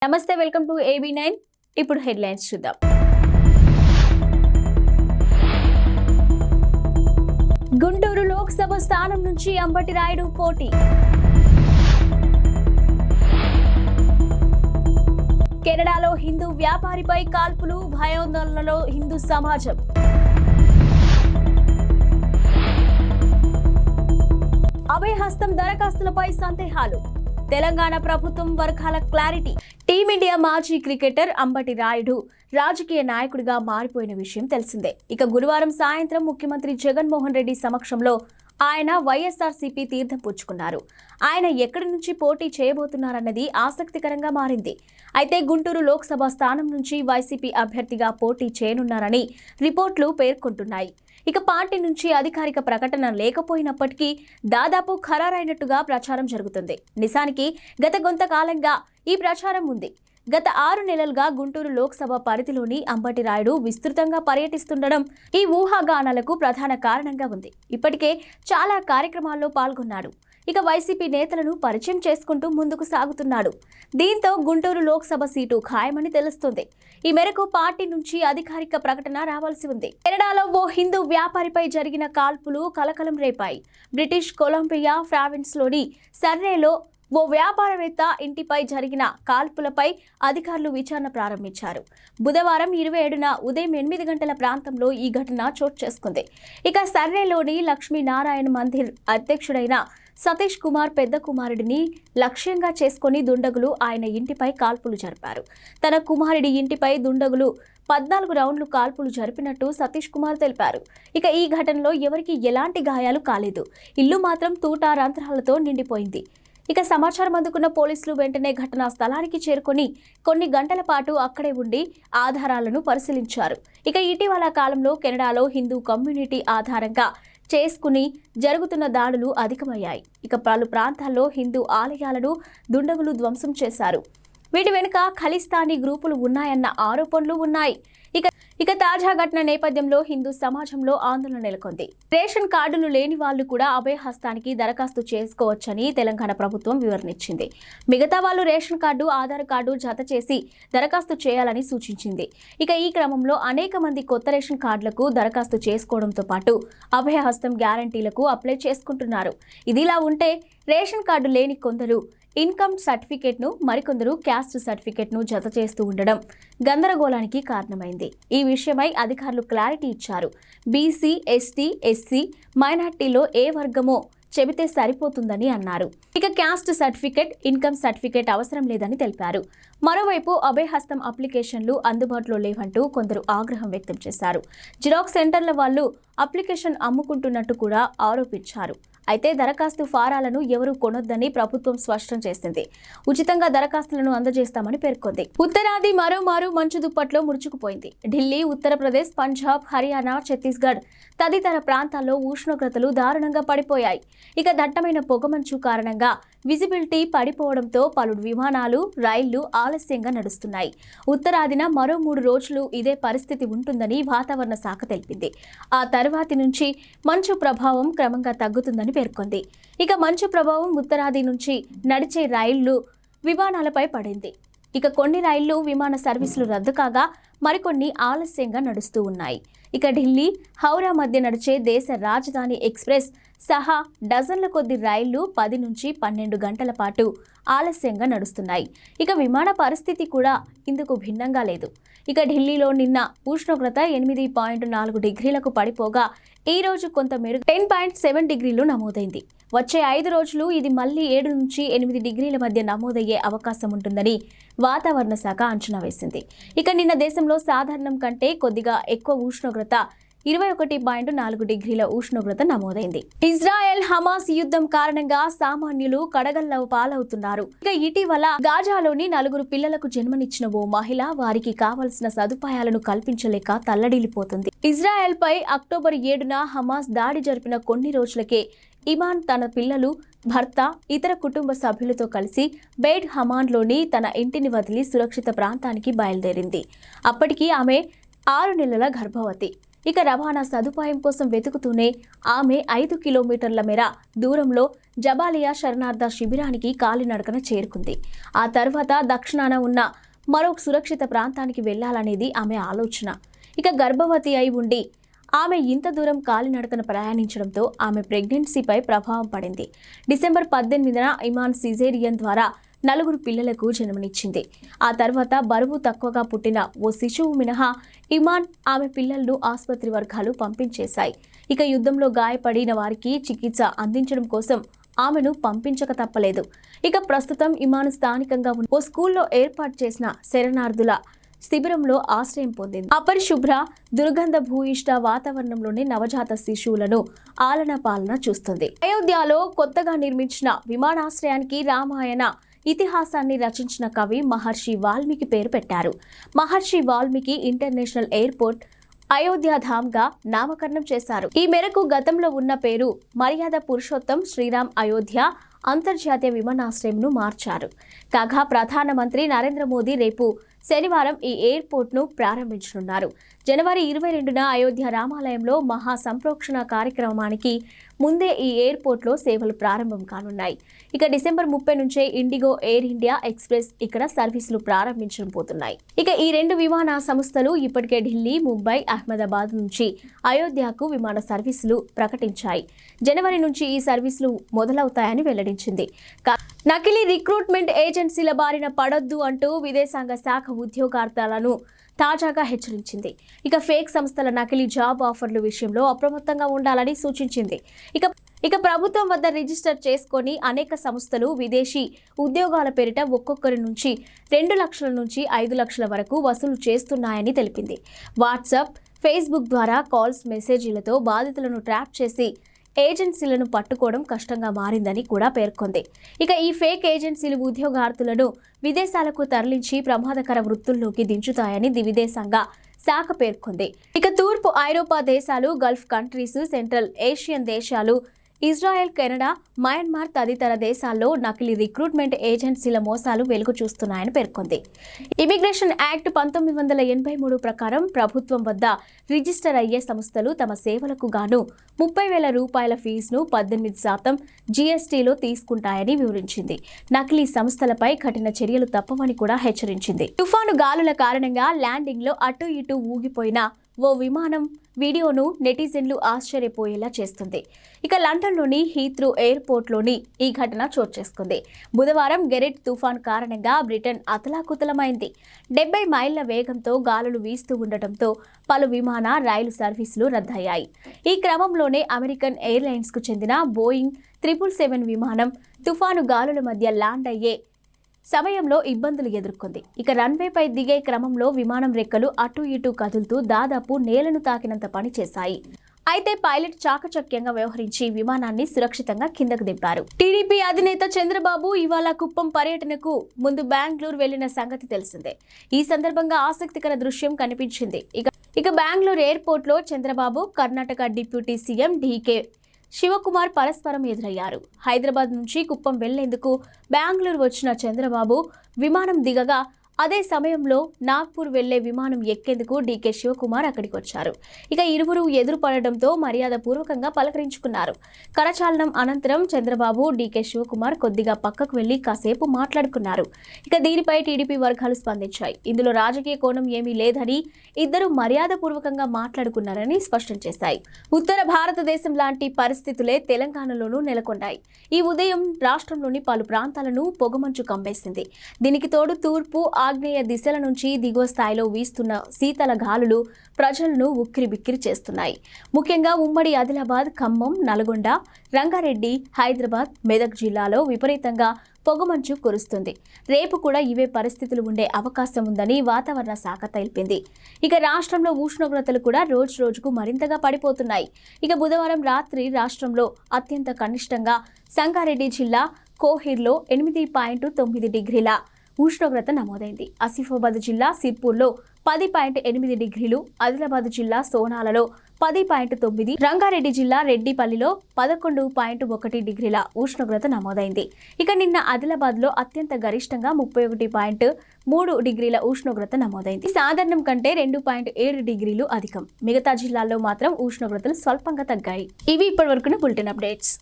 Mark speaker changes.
Speaker 1: నమస్తే, welcome to AB9. ఇప్పుడు headlines చూద్దాం. గుంటూరు లోక్సభ స్థానం నుంచి అంబటి రాయుడు పోటీ. కెనడాలో హిందూ వ్యాపారిపై కాల్పులు, భయాందోళనలో హిందూ సమాజం. అభయహస్తం దరఖాస్తులపై సందేహాలు, తెలంగాణ ప్రభుత్వం వర్గాల క్లారిటీ. టీమిండియా మాజీ క్రికెటర్ అంబటి రాయుడు రాజకీయ నాయకుడిగా మారిపోయిన విషయం తెలిసిందే. ఇక గురువారం సాయంత్రం ముఖ్యమంత్రి జగన్మోహన్ రెడ్డి సమక్షంలో ఆయన వైఎస్ఆర్సీపీ తీర్థం పుచ్చుకున్నారు. ఆయన ఎక్కడి నుంచి పోటీ చేయబోతున్నారన్నది ఆసక్తికరంగా మారింది. అయితే గుంటూరు లోక్సభ స్థానం నుంచి వైసీపీ అభ్యర్థిగా పోటీ చేయనున్నారని రిపోర్టులు పేర్కొంటున్నాయి. ఇక పార్టీ నుంచి అధికారిక ప్రకటన లేకపోయినప్పటికీ దాదాపు ఖరారైనట్టుగా ప్రచారం జరుగుతుంది. నిజానికి గత కొంతకాలంగా ఈ ప్రచారం ఉంది. గత 6 నెలలుగా గుంటూరు లోక్సభ పరిధిలోని అంబటి రాయుడు విస్తృతంగా పర్యటిస్తుండడం ఈ ఊహాగానాలకు ప్రధాన కారణంగా ఉంది. ఇప్పటికే చాలా కార్యక్రమాల్లో పాల్గొన్నాడు. ఇక వైసీపీ నేతలను పరిచయం చేసుకుంటూ ముందుకు సాగుతున్నాడు. దీంతో గుంటూరు లోక్సభ సీటు ఖాయమని తెలుస్తుంది. ఈ మేరకు పార్టీ నుంచి అధికారిక ప్రకటన రావాల్సి ఉంది. కెనడాలో ఓ హిందూ వ్యాపారిపై జరిగిన కాల్పులు కలకలం రేపాయి. బ్రిటిష్ కొలంబియా ప్రావిన్స్లోని సర్రేలో ఓ వ్యాపారవేత్త ఇంటిపై జరిగిన కాల్పులపై అధికారులు విచారణ ప్రారంభించారు. బుధవారం 27న ఉదయం 8 గంటల ప్రాంతంలో ఈ ఘటన చోటు చేసుకుంది. ఇక సర్రేలోని లక్ష్మీనారాయణ మందిర్ అధ్యక్షుడైన సతీష్ కుమార్ పెద్ద కుమారుడిని లక్ష్యంగా చేసుకుని దుండగులు ఆయన ఇంటిపై కాల్పులు జరిపారు. తన కుమారుడి ఇంటిపై దుండగులు 14 రౌండ్లు కాల్పులు జరిపినట్టు సతీష్ కుమార్ తెలిపారు. ఇక ఈ ఘటనలో ఎవరికి ఎలాంటి గాయాలు కాలేదు. ఇల్లు మాత్రం తూటారంధ్రాలతో నిండిపోయింది. ఇక సమాచారం అందుకున్న పోలీసులు వెంటనే ఘటనా స్థలానికి చేరుకొని కొన్ని గంటల పాటు అక్కడే ఉండి ఆధారాలను పరిశీలించారు. ఇక ఇటీవల కాలంలో కెనడాలో హిందూ కమ్యూనిటీ ఆధారంగా చేసుకుని జరుగుతున్న దాడులు అధికమయ్యాయి. ఇక పలు ప్రాంతాల్లో హిందూ ఆలయాలను దుండగులు ధ్వంసం చేశారు. వీటి వెనుక ఖలిస్తానీ గ్రూపులు ఉన్నాయన్న ఆరోపణలు ఉన్నాయి. ఇక తాజా ఘటన నేపథ్యంలో హిందూ సమాజంలో ఆందోళన నెలకొంది. రేషన్ కార్డులు లేని వాళ్లు కూడా అభయహస్తానికి దరఖాస్తు చేసుకోవచ్చని తెలంగాణ ప్రభుత్వం వివరణిచ్చింది. మిగతా వాళ్ళు రేషన్ కార్డు, ఆధార్ కార్డు జత చేసి దరఖాస్తు చేయాలని సూచించింది. ఇక ఈ క్రమంలో అనేక మంది కొత్త రేషన్ కార్డులకు దరఖాస్తు చేసుకోవడంతో పాటు అభయహస్తం గ్యారంటీలకు అప్లై చేసుకుంటున్నారు. ఇదిలా ఉంటే రేషన్ కార్డు లేని కొందరు ఇన్కమ్ సర్టిఫికేట్ను, మరికొందరు క్యాస్ట్ సర్టిఫికేట్ను జత చేస్తూ ఉండడం గందరగోళానికి కారణమైంది. ఈ విషయమై అధికారులు క్లారిటీ ఇచ్చారు. బీసీ, ఎస్టీ, ఎస్సీ, మైనార్టీలో ఏ వర్గమో చెబితే సరిపోతుందని అన్నారు. ఇక క్యాస్ట్ సర్టిఫికేట్, ఇన్కమ్ సర్టిఫికేట్ అవసరం లేదని తెలిపారు. మరోవైపు అభయహస్తం అప్లికేషన్లు అందుబాటులో లేవంటూ కొందరు ఆగ్రహం వ్యక్తం చేశారు. జిరాక్స్ సెంటర్ల వాళ్ళు అప్లికేషన్ అమ్ముకుంటున్నట్టు కూడా ఆరోపించారు. అయితే దరఖాస్తు ఫారాలను ఎవరూ కొనొద్దని ప్రభుత్వం స్పష్టం చేసింది. ఉచితంగా దరఖాస్తులను అందజేస్తామని పేర్కొంది. ఉత్తరాది మరోమారు మంచు దుప్పట్లో ముడుచుకుపోయింది. ఢిల్లీ, ఉత్తరప్రదేశ్, పంజాబ్, హర్యానా, ఛత్తీస్గఢ్ తదితర ప్రాంతాల్లో ఉష్ణోగ్రతలు దారుణంగా పడిపోయాయి. ఇక దట్టమైన పొగమంచు కారణంగా విజిబిలిటీ పడిపోవడంతో పలు విమానాలు, రైళ్లు ఆలస్యంగా నడుస్తున్నాయి. ఉత్తరాదిన మరో 3 రోజులు ఇదే పరిస్థితి ఉంటుందని వాతావరణ శాఖ తెలిపింది. ఆ తర్వాతి నుంచి మంచు ప్రభావం క్రమంగా తగ్గుతుందని పేర్కొంది. ఇక మంచు ప్రభావం ఉత్తరాది నుంచి నడిచే రైళ్లు, విమానాలపై పడింది. ఇక కొన్ని రైళ్లు, విమాన సర్వీసులు రద్దు కాగా మరికొన్ని ఆలస్యంగా నడుస్తూ ఉన్నాయి. ఇక ఢిల్లీ, హౌరా మధ్య నడిచే దేశ రాజధాని ఎక్స్ప్రెస్ సహా డజన్ల కొద్ది రైళ్లు 10 నుంచి 12 గంటల పాటు ఆలస్యంగా నడుస్తున్నాయి. ఇక విమాన పరిస్థితి కూడా ఇందుకు భిన్నంగా లేదు. ఇక ఢిల్లీలో నిన్న ఉష్ణోగ్రత 8.4 డిగ్రీలకు పడిపోగా ఈ రోజు కొంత మేరకు 10.7 డిగ్రీలు నమోదైంది. వచ్చే 5 రోజులు ఇది మళ్లీ 7 నుంచి 8 డిగ్రీల మధ్య నమోదయ్యే అవకాశం ఉంటుందని వాతావరణ శాఖ అంచనా వేసింది. ఇక నిన్న దేశంలో సాధారణం కంటే కొద్దిగా ఎక్కువ ఉష్ణోగ్రత 21.4 డిగ్రీల ఉష్ణోగ్రత నమోదైంది. ఇజ్రాయెల్ హమాస్ యుద్ధం కారణంగా సామాన్యులు కడగల్ల పాలవుతున్నారు. ఇక ఇటీవల గాజాలోని 4 పిల్లలకు జన్మనిచ్చిన ఓ మహిళ వారికి కావలసిన సదుపాయాలను కల్పించలేక తల్లడిల్లిపోతుంది. ఇజ్రాయెల్ పై అక్టోబర్ 7న హమాస్ దాడి జరిపిన కొన్ని రోజులకే ఇమాన్ తన పిల్లలు, భర్త, ఇతర కుటుంబ సభ్యులతో కలిసి బెయిట్ హమాన్లోని తన ఇంటిని వదిలి సురక్షిత ప్రాంతానికి బయలుదేరింది. అప్పటికి ఆమె 6 నెలల గర్భవతి. ఇక రవాణా సదుపాయం కోసం వెతుకుతూనే ఆమె 5 కిలోమీటర్ల మేర దూరంలో జబాలియా శరణార్థ శిబిరానికి కాలినడకన చేరుకుంది. ఆ తర్వాత దక్షిణాన ఉన్న మరో సురక్షిత ప్రాంతానికి వెళ్లాలనేది ఆమె ఆలోచన. ఇక గర్భవతి అయి ఉండి ఆమె ఇంత దూరం కాలినడకన ప్రయాణించడంతో ఆమె ప్రెగ్నెన్సీపై ప్రభావం పడింది. డిసెంబర్ 18న ఇమాన్ సిజేరియన్ ద్వారా 4 పిల్లలకు జన్మనిచ్చింది. ఆ తర్వాత బరువు తక్కువగా పుట్టిన ఓ శిశువు మినహా ఇమాన్ ఆమె పిల్లలను ఆసుపత్రి వర్గాలు పంపించేశాయి. ఇక యుద్ధంలో గాయపడిన వారికి చికిత్స అందించడం కోసం ఆమెను పంపించక తప్పలేదు. ఇక ప్రస్తుతం ఇమాన్ స్థానికంగా ఉన్న ఓ స్కూల్లో ఏర్పాటు చేసిన శరణార్థుల శిబిరంలో ఆశ్రయం పొందింది. అపరిశుభ్ర దుర్గంధ భూయిష్ట వాతావరణంలోని నవజాత శిశువులను ఆలన పాలన చూస్తుంది. అయోధ్యలో కొత్తగా నిర్మించిన విమానాశ్రయానికి రామాయణ ఇతిహాసాన్ని రచించిన కవి మహర్షి వాల్మీకి పేరు పెట్టారు. మహర్షి వాల్మీకి ఇంటర్నేషనల్ ఎయిర్పోర్ట్ అయోధ్యాధామ్గా నామకరణం చేశారు. ఈ మేరకు గతంలో ఉన్న పేరు మర్యాద పురుషోత్తం శ్రీరామ్ అయోధ్య అంతర్జాతీయ విమానాశ్రయంను మార్చారు. కాగా ప్రధానమంత్రి నరేంద్ర మోదీ రేపు శనివారం ఈ ఎయిర్పోర్ట్ను ప్రారంభించనున్నారు. జనవరి 22న అయోధ్య రామాలయంలో మహా సంప్రోక్షణ కార్యక్రమానికి ముందే ఈ ఎయిర్పోర్ట్లో సేవలు ప్రారంభం కానున్నాయి. ఇక డిసెంబర్ 30 నుంచే ఇండిగో, ఎయిర్ ఇండియా ఎక్స్ప్రెస్ ఇక్కడ సర్వీసులు ప్రారంభించబోతున్నాయి. ఇక ఈ 2 విమాన సంస్థలు ఇప్పటికే ఢిల్లీ, ముంబై, అహ్మదాబాద్ నుంచి అయోధ్యకు విమాన సర్వీసులు ప్రకటించాయి. జనవరి నుంచి ఈ సర్వీసులు మొదలవుతాయని వెల్లడించింది. నకిలీ రిక్రూట్మెంట్ ఏజెన్సీల బారిన పడొద్దు అంటూ విదేశాంగ శాఖ ఉద్యోగార్థులను తాజాగా హెచ్చరించింది. ఇక ఫేక్ సంస్థల నకిలీ జాబ్ ఆఫర్ల విషయంలో అప్రమత్తంగా ఉండాలని సూచించింది. ఇక ప్రభుత్వం వద్ద రిజిస్టర్ చేసుకొని అనేక సంస్థలు విదేశీ ఉద్యోగాల పేరిట ఒక్కొక్కరి నుంచి 2 లక్షల నుంచి 5 లక్షల వరకు వసూలు చేస్తున్నాయని తెలిపింది. వాట్సాప్, ఫేస్బుక్ ద్వారా కాల్స్, మెసేజీలతో బాధితులను ట్రాప్ చేసి ఏజెన్సీలను పట్టుకోవడం కష్టంగా మారిందని కూడా పేర్కొంది. ఇక ఈ ఫేక్ ఏజెన్సీలు ఉద్యోగార్థులను విదేశాలకు తరలించి ప్రమాదకర వృత్తుల్లోకి దించుతాయని విదేశాంగ శాఖ పేర్కొంది. ఇక తూర్పు ఐరోపా దేశాలు, గల్ఫ్ కంట్రీస్, సెంట్రల్ ఏషియన్ దేశాలు, ఇజ్రాయెల్, కెనడా, మయన్మార్ తదితర దేశాల్లో నకిలీ రిక్రూట్మెంట్ ఏజెన్సీల మోసాలు వెలుగు చూస్తున్నాయని పేర్కొంది. ఇమిగ్రేషన్ యాక్ట్ 1983 ప్రకారం ప్రభుత్వం వద్ద రిజిస్టర్ అయ్యే సంస్థలు తమ సేవలకు గాను 30,000 రూపాయల ఫీజును 18% జీఎస్టీలో తీసుకుంటాయని వివరించింది. నకిలీ సంస్థలపై కఠిన చర్యలు తప్పవని కూడా హెచ్చరించింది. తుఫాను గాలుల కారణంగా ల్యాండింగ్లో అటు ఇటు ఊగిపోయిన ఓ విమానం వీడియోను నెటిజన్లు ఆశ్చర్యపోయేలా చేస్తుంది. ఇక లండన్లోని హీత్రూ ఎయిర్పోర్ట్లోని ఈ ఘటన చోటు చేసుకుంది. బుధవారం గెరెట్ తుఫాన్ కారణంగా బ్రిటన్ అతలాకుతలమైంది. 70 మైళ్ల వేగంతో గాలులు వీస్తూ ఉండటంతో పలు విమాన, రైలు సర్వీసులు రద్దయ్యాయి. ఈ క్రమంలోనే అమెరికన్ ఎయిర్లైన్స్కు చెందిన బోయింగ్ 777 విమానం తుఫాను గాలుల మధ్య ల్యాండ్ అయ్యే సమయంలో ఇబ్బందులు ఎదుర్కొంది. ఇక రన్వేపై దిగే క్రమంలో విమానం రెక్కలు అటు ఇటు కదులుతూ దాదాపు నేలను తాకినంత పని చేశాయి. అయితే పైలట్ చాకచక్యంగా వ్యవహరించి విమానాన్ని సురక్షితంగా కిందకు దింపారు. టీడీపీ అధినేత చంద్రబాబు ఇవాళ కుప్పం పర్యటనకు ముందు బెంగళూరు వెళ్లిన సంగతి తెలిసిందే. ఈ సందర్భంగా ఆసక్తికర దృశ్యం కనిపించింది. ఇక బెంగళూరు ఎయిర్పోర్ట్లో చంద్రబాబు, కర్ణాటక డిప్యూటీ సీఎం డీకే శివకుమార్ పరస్పరం ఎదురయ్యారు. హైదరాబాద్ నుంచి కుప్పం వెళ్లేందుకు బెంగళూరు వచ్చిన చంద్రబాబు విమానం దిగగా అదే సమయంలో నాగ్పూర్ వెళ్లే విమానం ఎక్కేందుకు డీకే శివకుమార్ అక్కడికి వచ్చారు. ఇక ఇరువురు ఎదురుపడడంతో మర్యాద పూర్వకంగా పలకరించుకున్నారు. కరచాలనం అనంతరం చంద్రబాబు, డీకే శివకుమార్ కొద్దిగా పక్కకు వెళ్లి కాసేపు మాట్లాడుకున్నారు. ఇక దీనిపై టీడీపీ వర్గాలు స్పందించాయి. ఇందులో రాజకీయ కోణం ఏమీ లేదని, ఇద్దరు మర్యాద పూర్వకంగా మాట్లాడుకున్నారని స్పష్టం చేశాయి. ఉత్తర భారతదేశం లాంటి పరిస్థితులే తెలంగాణలోనూ నెలకొన్నాయి. ఈ ఉదయం రాష్ట్రంలోని పలు ప్రాంతాలను పొగమంచు కమ్మేసింది. దీనికి తోడు తూర్పు, ఆగ్నేయ దిశల నుంచి దిగువ స్థాయిలో వీస్తున్న శీతల గాలులు ప్రజలను ఉక్కిరిబిక్కిరి చేస్తున్నాయి. ముఖ్యంగా ఉమ్మడి ఆదిలాబాద్, ఖమ్మం, నల్గొండ, రంగారెడ్డి, హైదరాబాద్, మెదక్ జిల్లాలో విపరీతంగా పొగమంచు కురుస్తుంది. రేపు కూడా ఇవే పరిస్థితులు ఉండే అవకాశం ఉందని వాతావరణ శాఖ తెలిపింది. ఇక రాష్ట్రంలో ఉష్ణోగ్రతలు కూడా రోజు రోజుకు మరింతగా పడిపోతున్నాయి. ఇక బుధవారం రాత్రి రాష్ట్రంలో అత్యంత కనిష్టంగా సంగారెడ్డి జిల్లా కోహిర్లో 8.9 డిగ్రీల ఉష్ణోగ్రత నమోదైంది. ఆసిఫాబాద్ జిల్లా సిర్పూర్లో 10.8 డిగ్రీలు, ఆదిలాబాద్ జిల్లా సోనాలలో 10.9, రంగారెడ్డి జిల్లా రెడ్డిపల్లిలో 11.1 డిగ్రీల ఉష్ణోగ్రత నమోదైంది. ఇక నిన్న ఆదిలాబాద్ లో అత్యంత గరిష్టంగా 31.3 డిగ్రీల ఉష్ణోగ్రత నమోదైంది. సాధారణం కంటే 2.7 డిగ్రీలు అధికం. మిగతా జిల్లాల్లో మాత్రం ఉష్ణోగ్రతలు స్వల్పంగా తగ్గాయి. ఇవి ఇప్పటివరకున్న బులెటిన్ అప్డేట్స్.